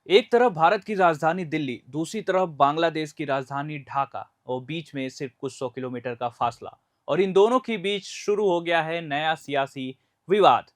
एक तरफ भारत की राजधानी दिल्ली, दूसरी तरफ बांग्लादेश की राजधानी ढाका और बीच में सिर्फ कुछ सौ किलोमीटर का फासला। और इन दोनों के बीच शुरू हो गया है नया सियासी विवाद।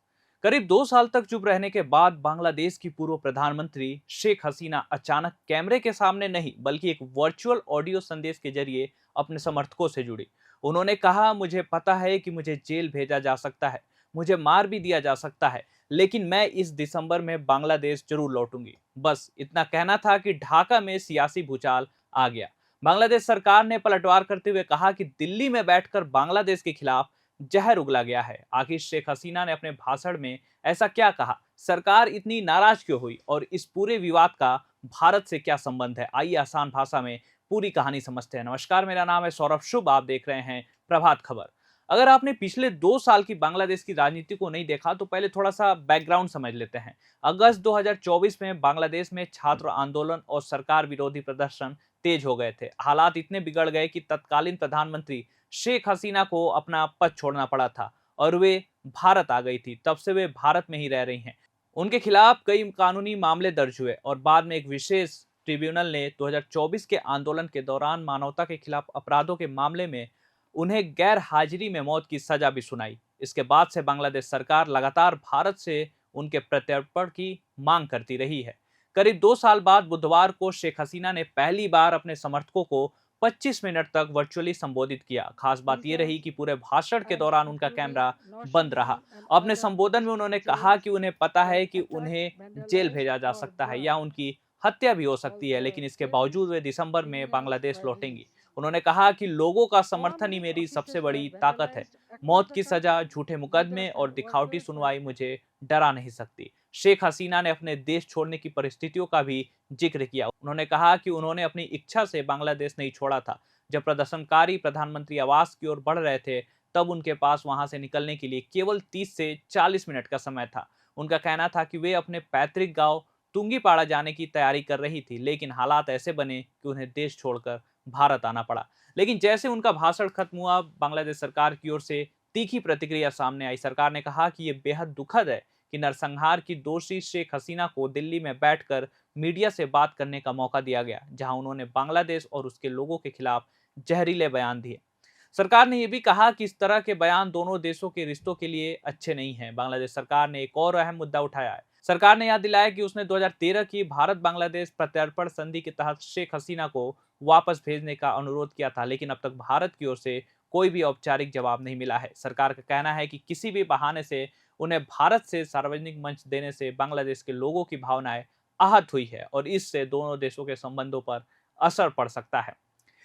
करीब 2 साल तक चुप रहने के बाद बांग्लादेश की पूर्व प्रधानमंत्री शेख हसीना अचानक कैमरे के सामने नहीं बल्कि एक वर्चुअल ऑडियो संदेश के जरिए अपने समर्थकों से जुड़ी। उन्होंने कहा, मुझे पता है कि मुझे जेल भेजा जा सकता है, मुझे मार भी दिया जा सकता है, लेकिन मैं इस दिसंबर में बांग्लादेश जरूर लौटूंगी। बस इतना कहना था कि ढाका में सियासी भूचाल आ गया। बांग्लादेश सरकार ने पलटवार करते हुए कहा कि दिल्ली में बैठकर बांग्लादेश के खिलाफ जहर उगला गया है। आखिर शेख हसीना ने अपने भाषण में ऐसा क्या कहा, सरकार इतनी नाराज क्यों हुई और इस पूरे विवाद का भारत से क्या संबंध है? आइए आसान भाषा में पूरी कहानी समझते हैं। नमस्कार, मेरा नाम है सौरभ शुभ, आप देख रहे हैं प्रभात खबर। अगर आपने पिछले 2 साल की बांग्लादेश की राजनीति को नहीं देखा तो पहले थोड़ा सा बैकग्राउंड समझ लेते हैं। अगस्त 2024 में बांग्लादेश में छात्र आंदोलन और सरकार विरोधी प्रदर्शन तेज हो गए थे। हालात इतने बिगड़ गए कि तत्कालीन प्रधानमंत्री शेख हसीना को अपना पद छोड़ना पड़ा था और वे भारत आ गई थी। तब से वे भारत में ही रह रही हैं। उनके खिलाफ कई कानूनी मामले दर्ज हुए और बाद में एक विशेष ट्रिब्यूनल ने 2024 के आंदोलन के दौरान मानवता के खिलाफ अपराधों के मामले में उन्हें गैर हाजिरी में मौत की सजा भी सुनाई। इसके बाद से बांग्लादेश सरकार लगातार भारत से उनके प्रत्यर्पण की मांग करती रही है। करीब 2 साल बाद बुधवार को शेख हसीना ने पहली बार अपने समर्थकों को 25 मिनट तक वर्चुअली संबोधित किया। खास बात यह रही कि पूरे भाषण के दौरान उनका कैमरा बंद रहा। अपने संबोधन में उन्होंने कहा कि उन्हें पता है कि उन्हें जेल भेजा जा सकता है या उनकी हत्या भी हो सकती है, लेकिन इसके बावजूद वे दिसंबर में बांग्लादेश लौटेंगी। उन्होंने कहा कि लोगों का समर्थन ही मेरी सबसे बड़ी ताकत है। मौत की सजा, झूठे मुकदमे और दिखावटी सुनवाई मुझे डरा नहीं सकती। शेख हसीना ने अपने देश छोड़ने की परिस्थितियों का भी जिक्र किया। उन्होंने कहा कि उन्होंने अपनी इच्छा से बांग्लादेश नहीं छोड़ा था। जब प्रदर्शनकारी प्रधानमंत्री आवास की ओर बढ़ रहे थे, तब उनके पास वहां से निकलने के लिए केवल 30 से 40 मिनट का समय था। उनका कहना था कि वे अपने पैतृक गांव तुंगीपाड़ा जाने की तैयारी कर रही थी, लेकिन हालात ऐसे बने कि उन्हें देश छोड़कर भारत आना पड़ा। लेकिन जैसे उनका भाषण खत्म हुआ, बांग्लादेश सरकार की ओर से तीखी प्रतिक्रिया सामने आई। सरकार ने कहा कि यह बेहद दुखद है कि नरसंहार की दोषी शेख हसीना को दिल्ली में बैठकर मीडिया से बात करने का मौका दिया गया, जहां उन्होंने बांग्लादेश और उसके लोगों के खिलाफ जहरीले बयान दिए। सरकार ने यह भी कहा कि इस तरह के बयान दोनों देशों के रिश्तों के लिए अच्छे नहीं हैं। बांग्लादेश सरकार ने एक और अहम मुद्दा उठाया है। सरकार ने याद दिलाया कि उसने 2013 की भारत बांग्लादेश प्रत्यर्पण संधि के तहत शेख हसीना को वापस भेजने का अनुरोध किया था, लेकिन अब तक भारत की ओर से कोई भी औपचारिक जवाब नहीं मिला है। सरकार का कहना है कि किसी भी बहाने से उन्हें भारत से सार्वजनिक मंच देने से बांग्लादेश के लोगों की भावनाएं आहत हुई है और इससे दोनों देशों के संबंधों पर असर पड़ सकता है।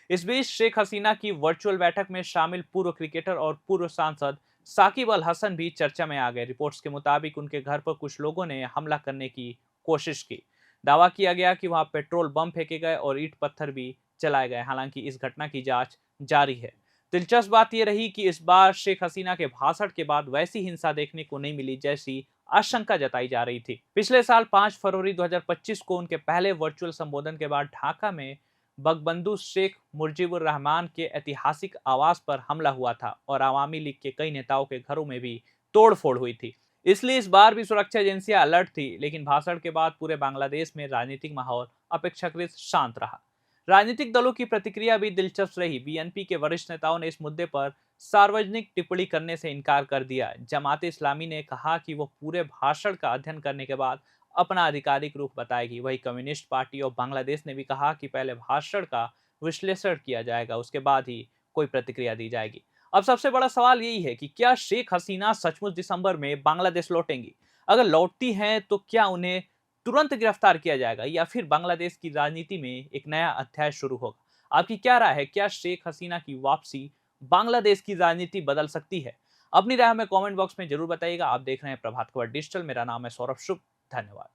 इस बीच शेख हसीना की वर्चुअल बैठक में शामिल पूर्व क्रिकेटर और पूर्व सांसद साकिब अल हसन भी चर्चा में आ गए। रिपोर्ट्स के मुताबिक उनके घर पर कुछ लोगों ने हमला करने की कोशिश की। दावा किया गया कि वहां पेट्रोल बम फेंके गए और ईंट पत्थर भी चलाए गए। हालांकि इस घटना की जांच जारी है। दिलचस्प बात यह रही कि इस बार शेख हसीना के भाषण के बाद वैसी हिंसा देखने को नहीं मिली जैसी आशंका जताई जा रही थी। पिछले साल 5 फरवरी 2025 को उनके पहले वर्चुअल संबोधन के बाद ढाका में बगबंधु शेख मुजीबुर रहमान के ऐतिहासिक आवास पर हमला हुआ था और आवामी लीग के कई नेताओं के घरों में भी तोड़फोड़ हुई थी। इसलिए इस बार भी सुरक्षा एजेंसियां अलर्ट थी, लेकिन भाषण के बाद पूरे बांग्लादेश में राजनीतिक माहौल अपेक्षाकृत शांत रहा। राजनीतिक दलों की प्रतिक्रिया भी दिलचस्प रही। बीएनपी के वरिष्ठ नेताओं ने इस मुद्दे पर सार्वजनिक टिप्पणी करने से इनकार कर दिया। जमात इस्लामी ने कहा कि वो पूरे भाषण का अध्ययन करने के बाद अपना आधिकारिक रुख बताएगी। वही कम्युनिस्ट पार्टी और बांग्लादेश ने भी कहा कि पहले भाषण का विश्लेषण किया जाएगा, उसके बाद ही कोई प्रतिक्रिया दी जाएगी। अब सबसे बड़ा सवाल यही है कि क्या शेख हसीना सचमुच दिसंबर में बांग्लादेश लौटेंगी? अगर लौटती हैं तो क्या उन्हें तुरंत गिरफ्तार किया जाएगा या फिर बांग्लादेश की राजनीति में एक नया अध्याय शुरू होगा? आपकी क्या राय है? क्या शेख हसीना की वापसी बांग्लादेश की राजनीति बदल सकती है? अपनी राय हमें कमेंट बॉक्स में जरूर बताइएगा। आप देख रहे हैं प्रभात खबर डिजिटल। मेरा नाम है सौरभ शुभ। धन्यवाद।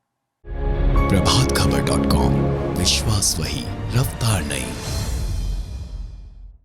प्रभात खबर .com, विश्वास वही, रफ्तार नहीं।